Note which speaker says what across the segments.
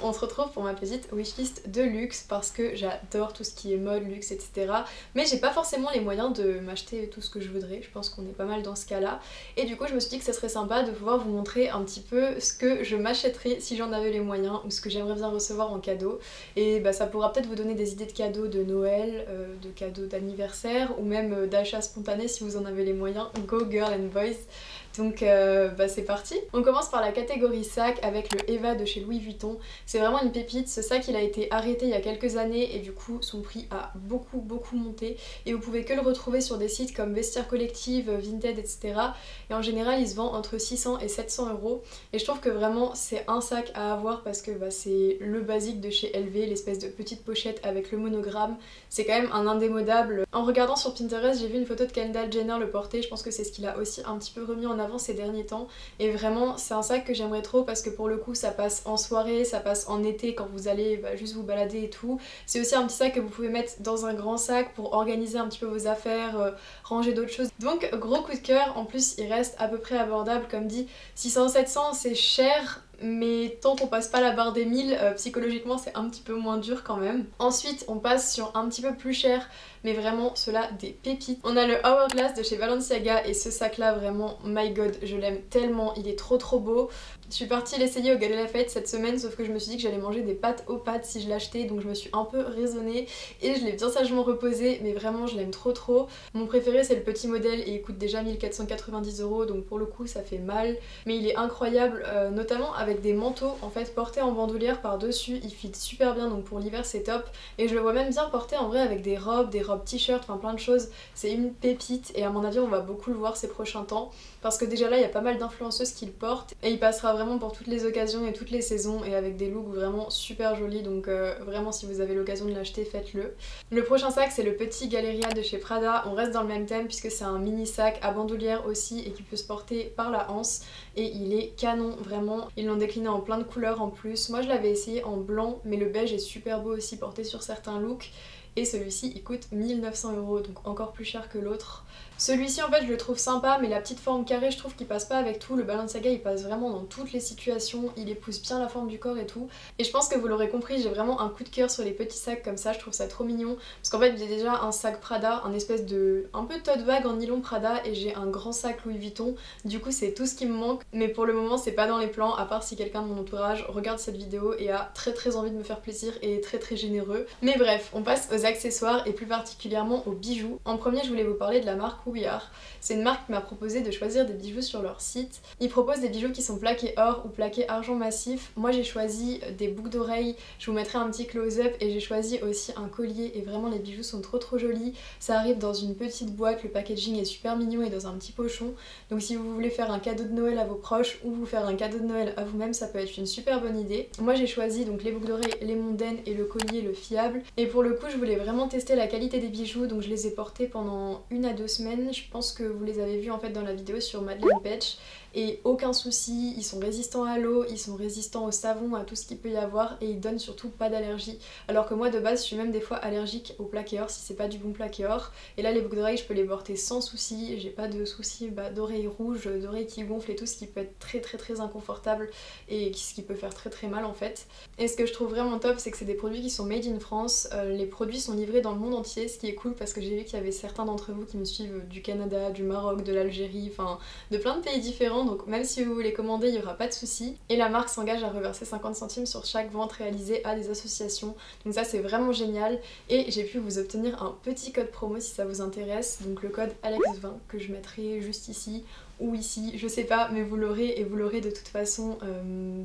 Speaker 1: On se retrouve pour ma petite wishlist de luxe parce que j'adore tout ce qui est mode, luxe, etc. Mais j'ai pas forcément les moyens de m'acheter tout ce que je voudrais, je pense qu'on est pas mal dans ce cas-là. Et du coup je me suis dit que ça serait sympa de pouvoir vous montrer un petit peu ce que je m'achèterais si j'en avais les moyens ou ce que j'aimerais bien recevoir en cadeau. Et bah, ça pourra peut-être vous donner des idées de cadeaux de Noël, de cadeaux d'anniversaire ou même d'achats spontanés si vous en avez les moyens. Go girl and boys! Donc bah c'est parti. On commence par la catégorie sac avec le Eva de chez Louis Vuitton. C'est vraiment une pépite, ce sac il a été arrêté il y a quelques années et du coup son prix a beaucoup monté et vous pouvez que le retrouver sur des sites comme Vestiaire Collective, Vinted, etc. Et en général il se vend entre 600 et 700 euros et je trouve que vraiment c'est un sac à avoir parce que bah, c'est le basique de chez LV, l'espèce de petite pochette avec le monogramme. C'est quand même un indémodable. En regardant sur Pinterest j'ai vu une photo de Kendall Jenner le porter, je pense que c'est ce qu'il a aussi un petit peu remis en avant ces derniers temps et vraiment c'est un sac que j'aimerais trop parce que pour le coup ça passe en soirée, ça passe en été quand vous allez bah, juste vous balader et tout. C'est aussi un petit sac que vous pouvez mettre dans un grand sac pour organiser un petit peu vos affaires, ranger d'autres choses. Donc gros coup de cœur, en plus il reste à peu près abordable comme dit, 600-700 c'est cher. Mais tant qu'on passe pas la barre des 1000, psychologiquement c'est un petit peu moins dur quand même. Ensuite on passe sur un petit peu plus cher, mais vraiment ceux-là des pépites. On a le Hourglass de chez Balenciaga et ce sac là vraiment my god, je l'aime tellement, il est trop beau. Je suis partie l'essayer au Galeries Lafayette cette semaine sauf que je me suis dit que j'allais manger des pâtes aux pâtes si je l'achetais, donc je me suis un peu raisonnée et je l'ai bien sagement reposé, mais vraiment je l'aime trop. Mon préféré c'est le petit modèle et il coûte déjà 1490 euros, donc pour le coup ça fait mal, mais il est incroyable, notamment avec des manteaux en fait portés en bandoulière par dessus, il fit super bien, donc pour l'hiver c'est top et je le vois même bien porté en vrai avec des robes t-shirts, enfin plein de choses. C'est une pépite et à mon avis on va beaucoup le voir ces prochains temps parce que déjà là il y a pas mal d'influenceuses qui le portent et il passera vraiment pour toutes les occasions et toutes les saisons et avec des looks vraiment super jolis, donc vraiment si vous avez l'occasion de l'acheter faites-le. Le prochain sac c'est le petit Galleria de chez Prada, on reste dans le même thème puisque c'est un mini sac à bandoulière aussi et qui peut se porter par la anse et il est canon vraiment. Ils l'ont décliné en plein de couleurs en plus, moi je l'avais essayé en blanc mais le beige est super beau aussi porté sur certains looks. Et celui-ci il coûte 1900 euros, donc encore plus cher que l'autre. Celui-ci en fait je le trouve sympa, mais la petite forme carrée je trouve qu'il passe pas avec tout. Le Balenciaga il passe vraiment dans toutes les situations, il épouse bien la forme du corps et tout. Et je pense que vous l'aurez compris, j'ai vraiment un coup de cœur sur les petits sacs comme ça, je trouve ça trop mignon. Parce qu'en fait j'ai déjà un sac Prada, un espèce de un peu tote bag en nylon Prada et j'ai un grand sac Louis Vuitton. Du coup c'est tout ce qui me manque, mais pour le moment c'est pas dans les plans, à part si quelqu'un de mon entourage regarde cette vidéo et a très envie de me faire plaisir et est très généreux. Mais bref, on passe aux accessoires et plus particulièrement aux bijoux. En premier je voulais vous parler de la marque Rouillard. C'est une marque qui m'a proposé de choisir des bijoux sur leur site. Ils proposent des bijoux qui sont plaqués or ou plaqués argent massif. Moi j'ai choisi des boucles d'oreilles, je vous mettrai un petit close-up et j'ai choisi aussi un collier et vraiment les bijoux sont trop jolis. Ça arrive dans une petite boîte, le packaging est super mignon et dans un petit pochon. Donc si vous voulez faire un cadeau de Noël à vos proches ou vous faire un cadeau de Noël à vous-même, ça peut être une super bonne idée. Moi j'ai choisi donc les boucles d'oreilles, les mondaines et le collier, le fiable. Et pour le coup je voulais vraiment tester la qualité des bijoux, donc je les ai portés pendant 1 à 2 semaines. Je pense que vous les avez vus en fait dans la vidéo sur Madeleine Petch et aucun souci, ils sont résistants à l'eau, ils sont résistants au savon, à tout ce qu'il peut y avoir et ils donnent surtout pas d'allergie. Alors que moi de base je suis même des fois allergique au plaqué or si c'est pas du bon plaqué or. Et là les boucles d'oreilles je peux les porter sans souci, j'ai pas de souci d'oreilles rouges, d'oreilles qui gonflent et tout, ce qui peut être très inconfortable et ce qui peut faire très mal en fait. Et ce que je trouve vraiment top c'est que c'est des produits qui sont made in France, les produits sont livrés dans le monde entier, ce qui est cool parce que j'ai vu qu'il y avait certains d'entre vous qui me suivent du Canada, du Maroc, de l'Algérie, enfin de plein de pays différents, donc même si vous voulez commander il n'y aura pas de souci. Et la marque s'engage à reverser 50 centimes sur chaque vente réalisée à des associations, donc ça c'est vraiment génial. Et j'ai pu vous obtenir un petit code promo si ça vous intéresse, donc le code ALEX20 que je mettrai juste ici ou ici, je sais pas, mais vous l'aurez et vous l'aurez de toute façon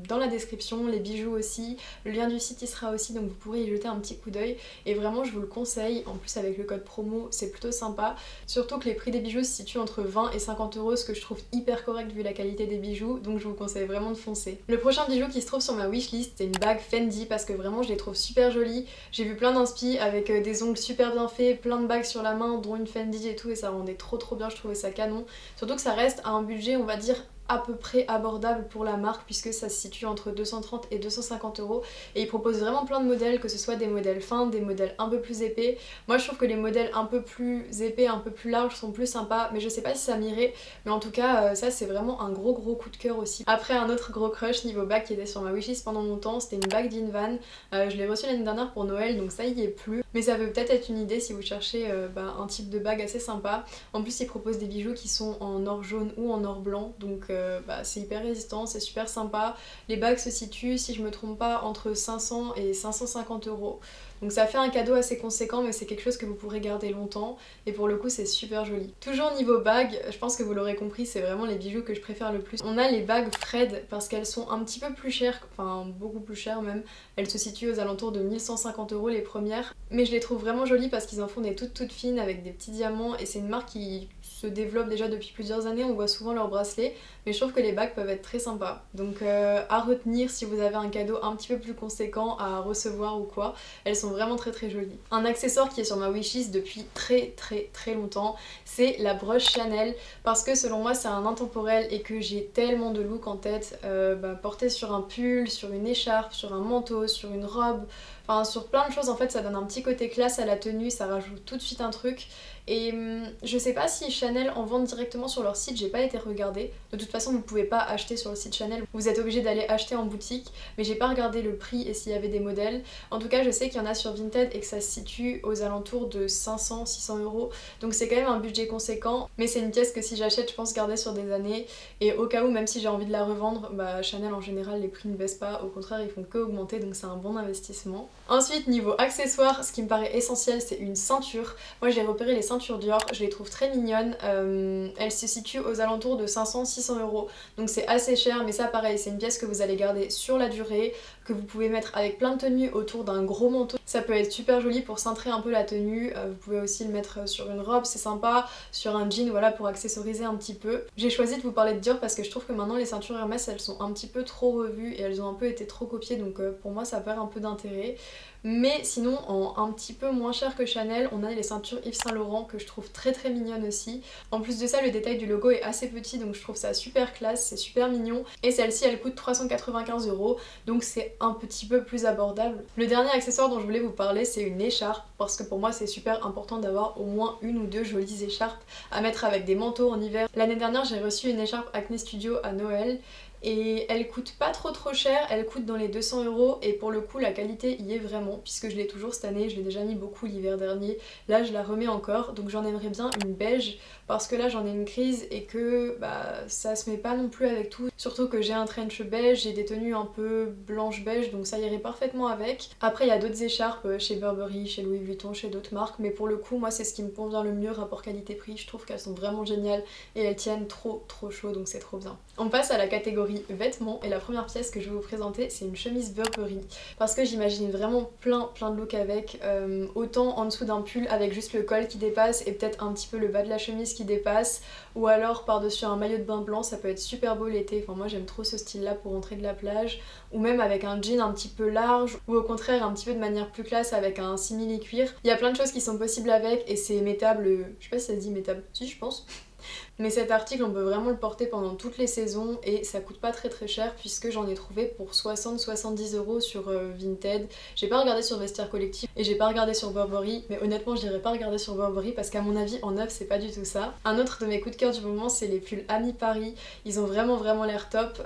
Speaker 1: dans la description, les bijoux aussi, le lien du site y sera aussi, donc vous pourrez y jeter un petit coup d'œil et vraiment je vous le conseille. En plus avec le code promo c'est plutôt sympa, surtout que les prix des bijoux se situent entre 20 et 50 euros, ce que je trouve hyper correct vu la qualité des bijoux, donc je vous conseille vraiment de foncer. Le prochain bijou qui se trouve sur ma wishlist c'est une bague Fendi parce que vraiment je les trouve super jolies. J'ai vu plein d'inspi avec des ongles super bien faits, plein de bagues sur la main dont une Fendi et tout, et ça rendait trop bien, je trouvais ça canon, surtout que ça reste à un budget on va dire à peu près abordable pour la marque puisque ça se situe entre 230 et 250 euros et ils proposent vraiment plein de modèles, que ce soit des modèles fins, des modèles un peu plus épais. Moi je trouve que les modèles un peu plus épais, un peu plus larges sont plus sympas, mais je sais pas si ça m'irait, mais en tout cas ça c'est vraiment un gros coup de cœur aussi. Après un autre gros crush niveau bague qui était sur ma wishlist pendant longtemps, c'était une bague d'Invan. Je l'ai reçue l'année dernière pour Noël donc ça y est plus, mais ça peut peut-être être une idée si vous cherchez un type de bague assez sympa. En plus ils proposent des bijoux qui sont en or jaune ou en or blanc, donc c'est hyper résistant, c'est super sympa. Les bagues se situent, si je me trompe pas, entre 500 et 550 euros. Donc ça fait un cadeau assez conséquent, mais c'est quelque chose que vous pourrez garder longtemps et pour le coup c'est super joli. Toujours niveau bagues, je pense que vous l'aurez compris, c'est vraiment les bijoux que je préfère le plus. On a les bagues Fred parce qu'elles sont un petit peu plus chères, enfin beaucoup plus chères même. Elles se situent aux alentours de 1150 euros les premières, mais je les trouve vraiment jolies parce qu'ils en font des toutes fines avec des petits diamants et c'est une marque qui se développe déjà depuis plusieurs années, on voit souvent leurs bracelets, mais je trouve que les bagues peuvent être très sympas. Donc à retenir si vous avez un cadeau un petit peu plus conséquent à recevoir ou quoi, elles sont vraiment très jolies. Un accessoire qui est sur ma wishlist depuis très longtemps, c'est la broche Chanel, parce que selon moi c'est un intemporel et que j'ai tellement de looks en tête, porter sur un pull, sur une écharpe, sur un manteau, sur une robe, enfin sur plein de choses en fait ça donne un petit côté classe à la tenue, ça rajoute tout de suite un truc. Et je sais pas si Chanel en vend directement sur leur site, j'ai pas été regarder. De toute façon vous pouvez pas acheter sur le site Chanel, vous êtes obligé d'aller acheter en boutique, mais j'ai pas regardé le prix et s'il y avait des modèles. En tout cas je sais qu'il y en a sur Vinted et que ça se situe aux alentours de 500-600 euros, donc c'est quand même un budget conséquent, mais c'est une pièce que si j'achète je pense garder sur des années, et au cas où même si j'ai envie de la revendre, Chanel en général les prix ne baissent pas, au contraire ils font que augmenter, donc c'est un bon investissement. Ensuite niveau accessoires, ce qui me paraît essentiel c'est une ceinture. Moi j'ai repéré les ceintures Dior, je les trouve très mignonnes, elles se situent aux alentours de 500-600 euros, donc c'est assez cher, mais ça pareil c'est une pièce que vous allez garder sur la durée, que vous pouvez mettre avec plein de tenues autour d'un gros manteau. Ça peut être super joli pour cintrer un peu la tenue, vous pouvez aussi le mettre sur une robe, c'est sympa, sur un jean, voilà, pour accessoriser un petit peu. J'ai choisi de vous parler de Dior parce que je trouve que maintenant les ceintures Hermès elles sont un petit peu trop revues et elles ont un peu été trop copiées, donc pour moi ça perd un peu d'intérêt. Mais sinon en un petit peu moins cher que Chanel, on a les ceintures Yves Saint Laurent que je trouve très mignonnes aussi. En plus de ça le détail du logo est assez petit, donc je trouve ça super classe, c'est super mignon. Et celle-ci elle coûte 395 euros, donc c'est un petit peu plus abordable. Le dernier accessoire dont je voulais vous parler c'est une écharpe, parce que pour moi c'est super important d'avoir au moins une ou deux jolies écharpes à mettre avec des manteaux en hiver. L'année dernière j'ai reçu une écharpe Acne Studio à Noël et elle coûte pas trop cher, elle coûte dans les 200 euros et pour le coup la qualité y est vraiment, puisque je l'ai toujours cette année, je l'ai déjà mis beaucoup l'hiver dernier, là je la remets encore, donc j'en aimerais bien une beige parce que là j'en ai une crise et que ça se met pas non plus avec tout, surtout que j'ai un trench beige, j'ai des tenues un peu blanche beige, donc ça irait parfaitement avec. Après il y a d'autres écharpes chez Burberry, chez Louis Vuitton, chez d'autres marques, mais pour le coup moi c'est ce qui me convient le mieux rapport qualité-prix, je trouve qu'elles sont vraiment géniales et elles tiennent trop chaud, donc c'est trop bien. On passe à la catégorie vêtements et la première pièce que je vais vous présenter c'est une chemise Burberry parce que j'imagine vraiment plein de looks avec, autant en dessous d'un pull avec juste le col qui dépasse et peut-être un petit peu le bas de la chemise qui dépasse, ou alors par-dessus un maillot de bain blanc, ça peut être super beau l'été, enfin moi j'aime trop ce style là pour rentrer de la plage, ou même avec un jean un petit peu large, ou au contraire un petit peu de manière plus classe avec un simili cuir. Il y a plein de choses qui sont possibles avec et c'est métable, je sais pas si ça se dit métable, si je pense. Mais cet article on peut vraiment le porter pendant toutes les saisons et ça coûte pas très cher puisque j'en ai trouvé pour 60-70 euros sur Vinted. J'ai pas regardé sur Vestiaire Collectif et j'ai pas regardé sur Burberry, mais honnêtement je dirais pas regarder sur Burberry parce qu'à mon avis en neuf c'est pas du tout ça. Un autre de mes coups de cœur du moment c'est les pulls Ami Paris, ils ont vraiment l'air top,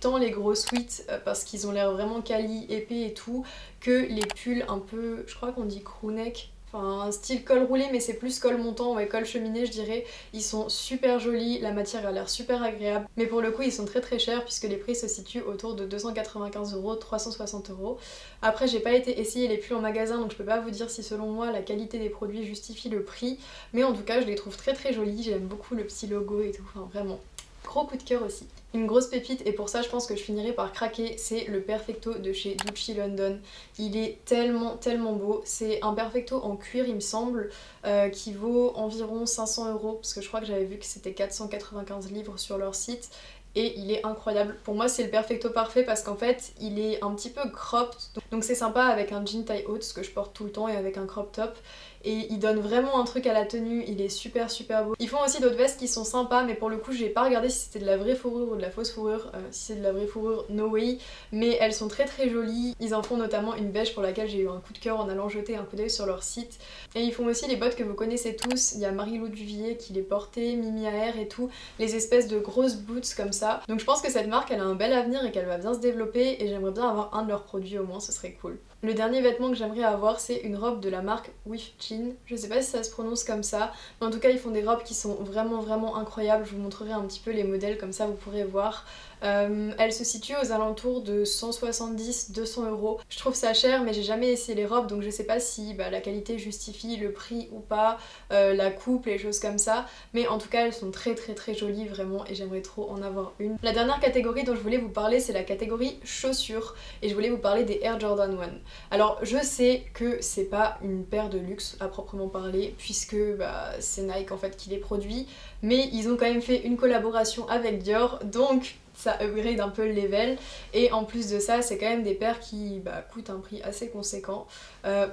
Speaker 1: tant les gros sweats parce qu'ils ont l'air vraiment quali, épais et tout, que les pulls un peu, je crois qu'on dit crewneck, enfin style col roulé mais c'est plus col montant, ouais col cheminé je dirais. Ils sont super jolis, la matière a l'air super agréable, mais pour le coup ils sont très chers puisque les prix se situent autour de 295 euros, 360 euros. Après j'ai pas été essayer les pulls en magasin donc je peux pas vous dire si selon moi la qualité des produits justifie le prix, mais en tout cas je les trouve très jolis, j'aime beaucoup le petit logo et tout, enfin vraiment. Gros coup de cœur aussi. Une grosse pépite et pour ça je pense que je finirai par craquer, c'est le Perfecto de chez Gucci London. Il est tellement beau, c'est un Perfecto en cuir il me semble, qui vaut environ 500 euros parce que je crois que j'avais vu que c'était 495 livres sur leur site. Et il est incroyable. Pour moi c'est le perfecto parfait parce qu'en fait il est un petit peu cropped, donc c'est sympa avec un jean taille haute, ce que je porte tout le temps, et avec un crop top. et il donne vraiment un truc à la tenue, il est super beau. Ils font aussi d'autres vestes qui sont sympas, mais pour le coup j'ai pas regardé si c'était de la vraie fourrure ou de la fausse fourrure. Si c'est de la vraie fourrure, no way, mais elles sont très jolies. Ils en font notamment une beige pour laquelle j'ai eu un coup de cœur en allant jeter un coup d'œil sur leur site. Et ils font aussi les bottes que vous connaissez tous, il y a Marie-Lou Duvier qui les portait, Mimi Aer et tout, les espèces de grosses boots comme ça. Donc je pense que cette marque elle a un bel avenir et qu'elle va bien se développer, et j'aimerais bien avoir un de leurs produits au moins, ce serait cool. Le dernier vêtement que j'aimerais avoir, c'est une robe de la marque With Jean. Je sais pas si ça se prononce comme ça, mais en tout cas ils font des robes qui sont vraiment incroyables. Je vous montrerai un petit peu les modèles, comme ça vous pourrez voir. Elle se situe aux alentours de 170-200 euros. Je trouve ça cher, mais j'ai jamais essayé les robes, donc je sais pas si la qualité justifie le prix ou pas, la coupe, les choses comme ça, mais en tout cas elles sont très jolies vraiment, et j'aimerais trop en avoir une. La dernière catégorie dont je voulais vous parler, c'est la catégorie chaussures, et je voulais vous parler des Air Jordan 1. Alors je sais que c'est pas une paire de luxe à proprement parler, puisque c'est Nike en fait qui les produit, mais ils ont quand même fait une collaboration avec Dior, donc ça upgrade un peu le level, et en plus de ça c'est quand même des paires qui coûtent un prix assez conséquent.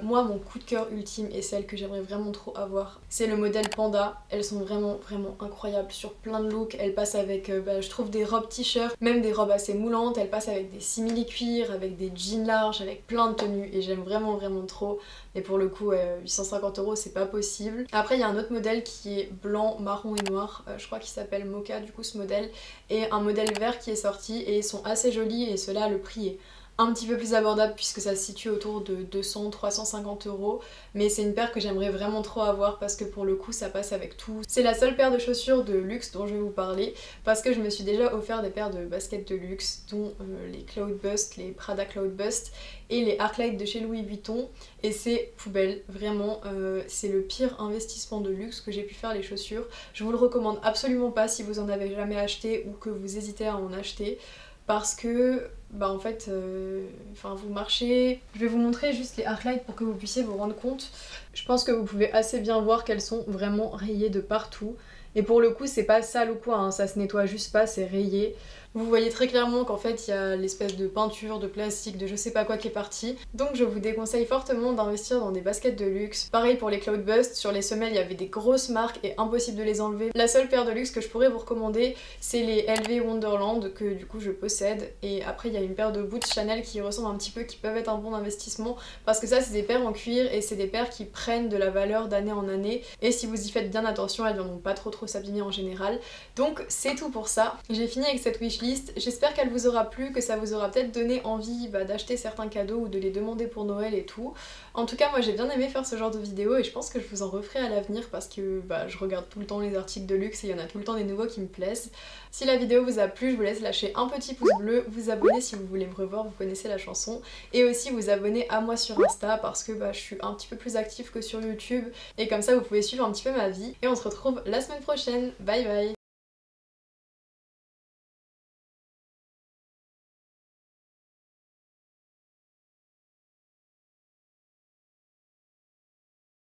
Speaker 1: Moi mon coup de cœur ultime et celle que j'aimerais vraiment trop avoir, c'est le modèle Panda. Elles sont vraiment incroyables sur plein de looks. Elles passent avec je trouve des robes t-shirts, même des robes assez moulantes, elles passent avec des simili-cuirs, avec des jeans larges, avec plein de tenues, et j'aime vraiment trop, mais pour le coup 850 euros c'est pas possible. Après il y a un autre modèle qui est blanc, marron et noir, je crois qu'il s'appelle Mocha du coup ce modèle, et un modèle vert qui est sorti, et ils sont assez jolis, et ceux-là le prix est un petit peu plus abordable puisque ça se situe autour de 200-350 euros, mais c'est une paire que j'aimerais vraiment trop avoir parce que pour le coup ça passe avec tout. C'est la seule paire de chaussures de luxe dont je vais vous parler, parce que je me suis déjà offert des paires de baskets de luxe, dont les Cloudbust, les Prada Cloudbust et les Arclight de chez Louis Vuitton, et c'est poubelle, vraiment c'est le pire investissement de luxe que j'ai pu faire, les chaussures. Je vous le recommande absolument pas si vous en avez jamais acheté ou que vous hésitez à en acheter, parce que en fait vous marchez. Je vais vous montrer juste les Arclight pour que vous puissiez vous rendre compte. Je pense que vous pouvez assez bien voir qu'elles sont vraiment rayées de partout, et pour le coup c'est pas sale ou quoi, hein, ça se nettoie juste pas, c'est rayé. Vous voyez très clairement qu'en fait il y a l'espèce de peinture, de plastique, de je sais pas quoi qui est parti. Donc je vous déconseille fortement d'investir dans des baskets de luxe. Pareil pour les Cloudbust, sur les semelles il y avait des grosses marques et impossible de les enlever. La seule paire de luxe que je pourrais vous recommander, c'est les LV Wonderland que du coup je possède. Et après il y a une paire de boots Chanel qui ressemblent un petit peu, qui peuvent être un bon investissement, parce que ça c'est des paires en cuir et c'est des paires qui prennent de la valeur d'année en année, et si vous y faites bien attention elles viendront pas trop s'abîmer en général. Donc c'est tout pour ça. J'ai fini avec cette wishlist. J'espère qu'elle vous aura plu, que ça vous aura peut-être donné envie d'acheter certains cadeaux ou de les demander pour Noël et tout. En tout cas moi j'ai bien aimé faire ce genre de vidéo, et je pense que je vous en referai à l'avenir parce que je regarde tout le temps les articles de luxe et il y en a tout le temps des nouveaux qui me plaisent. Si la vidéo vous a plu, je vous laisse lâcher un petit pouce bleu, vous abonner si vous voulez me revoir, vous connaissez la chanson, et aussi vous abonner à moi sur Insta parce que je suis un petit peu plus active que sur YouTube, et comme ça vous pouvez suivre un petit peu ma vie, et on se retrouve la semaine prochaine. Bye bye.